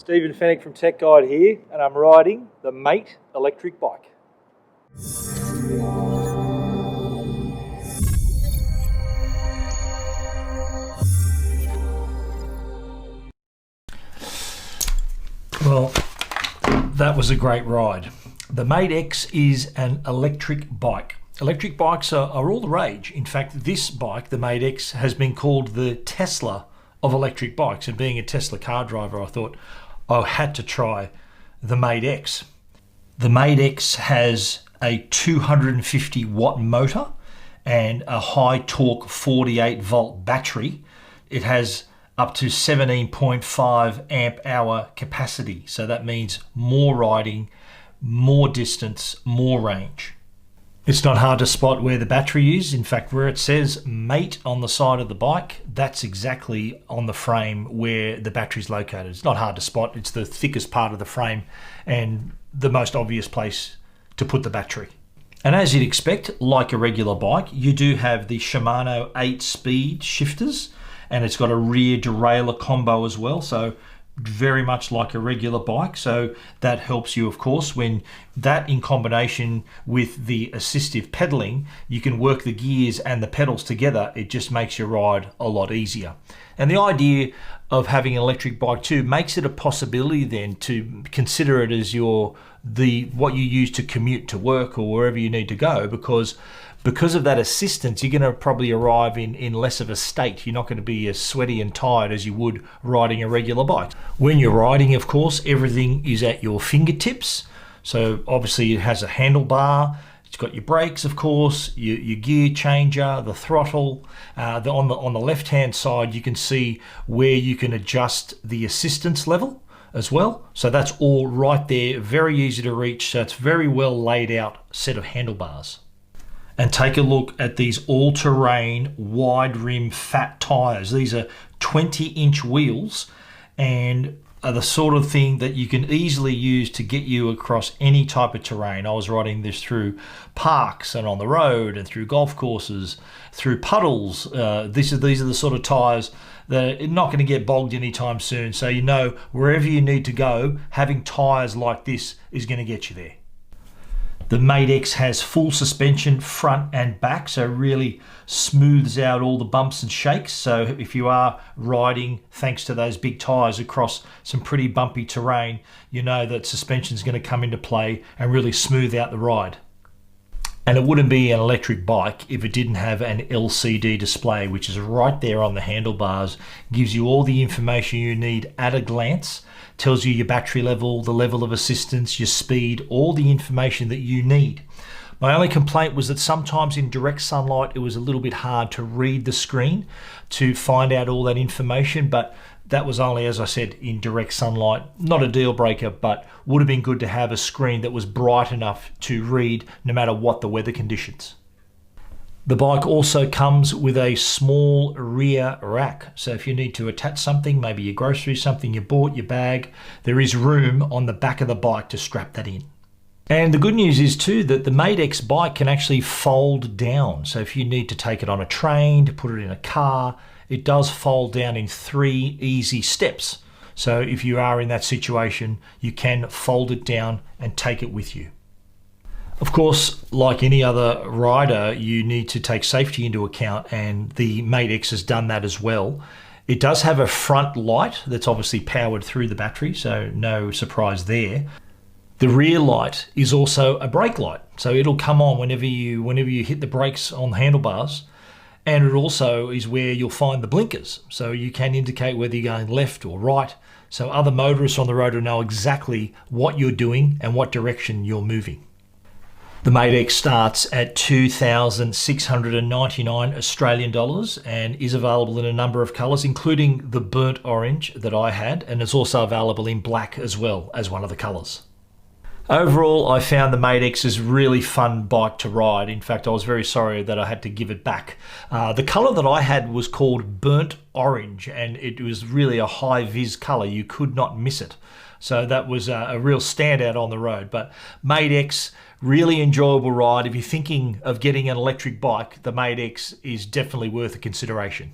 Stephen Fenech from Tech Guide here, and I'm riding the Mate electric bike. Well, that was a great ride. The Mate X is an electric bike. Electric bikes are all the rage. In fact, this bike, the Mate X, has been called the Tesla of electric bikes. And being a Tesla car driver, I thought I had to try the Mate X. The Mate X has a 250 watt motor and a high torque 48 volt battery. It has up to 17.5 amp hour capacity. So that means more riding, more distance, more range. It's not hard to spot where the battery is. In fact, where it says Mate on the side of the bike, that's exactly on the frame where the battery is located. It's not hard to spot. It's the thickest part of the frame and the most obvious place to put the battery. And as you'd expect, like a regular bike, you do have the Shimano 8-speed shifters, and it's got a rear derailleur combo as well. So very much like a regular bike. So that helps you, of course, when that in combination with the assistive pedaling, you can work the gears and the pedals together. It just makes your ride a lot easier. And the idea of having an electric bike too makes it a possibility then to consider it as what you use to commute to work or wherever you need to go, because of that assistance, you're going to probably arrive in less of a state. You're not going to be as sweaty and tired as you would riding a regular bike. When you're riding, of course, everything is at your fingertips. So obviously it has a handlebar. It's got your brakes, of course, your gear changer, the throttle. On the left-hand side, you can see where you can adjust the assistance level as well. So that's all right there, very easy to reach. So it's very well laid out set of handlebars. And take a look at these all-terrain wide rim fat tires. These are 20-inch wheels and are the sort of thing that you can easily use to get you across any type of terrain. I was riding this through parks and on the road and through golf courses, through puddles. These are the sort of tires that are not going to get bogged anytime soon. So you know wherever you need to go, having tires like this is going to get you there. The Mate X has full suspension front and back, so really smooths out all the bumps and shakes. So if you are riding, thanks to those big tyres, across some pretty bumpy terrain, you know that suspension is going to come into play and really smooth out the ride. And it wouldn't be an electric bike if it didn't have an LCD display, which is right there on the handlebars, gives you all the information you need at a glance, tells you your battery level, the level of assistance, your speed, all the information that you need. My only complaint was that sometimes in direct sunlight, it was a little bit hard to read the screen to find out all that information, but that was only, as I said, in direct sunlight. Not a deal breaker, but would have been good to have a screen that was bright enough to read no matter what the weather conditions. The bike also comes with a small rear rack. So if you need to attach something, maybe your groceries, something you bought, your bag, there is room on the back of the bike to strap that in. And the good news is too that the Mate X bike can actually fold down. So if you need to take it on a train, to put it in a car, it does fold down in 3 easy steps. So if you are in that situation, you can fold it down and take it with you. Of course, like any other rider, you need to take safety into account, and the Mate X has done that as well. It does have a front light that's obviously powered through the battery, so no surprise there. The rear light is also a brake light, so it'll come on whenever you hit the brakes on the handlebars. And it also is where you'll find the blinkers, so you can indicate whether you're going left or right, so other motorists on the road will know exactly what you're doing and what direction you're moving. The Mate X starts at 2,699 Australian dollars and is available in a number of colours, including the burnt orange that I had, and it's also available in black as well as one of the colours. Overall, I found the Mate X is a really fun bike to ride. In fact, I was very sorry that I had to give it back. The colour that I had was called burnt orange, and it was really a high-vis colour. You could not miss it. So that was a real standout on the road. But Mate X, really enjoyable ride. If you're thinking of getting an electric bike, the Mate X is definitely worth a consideration.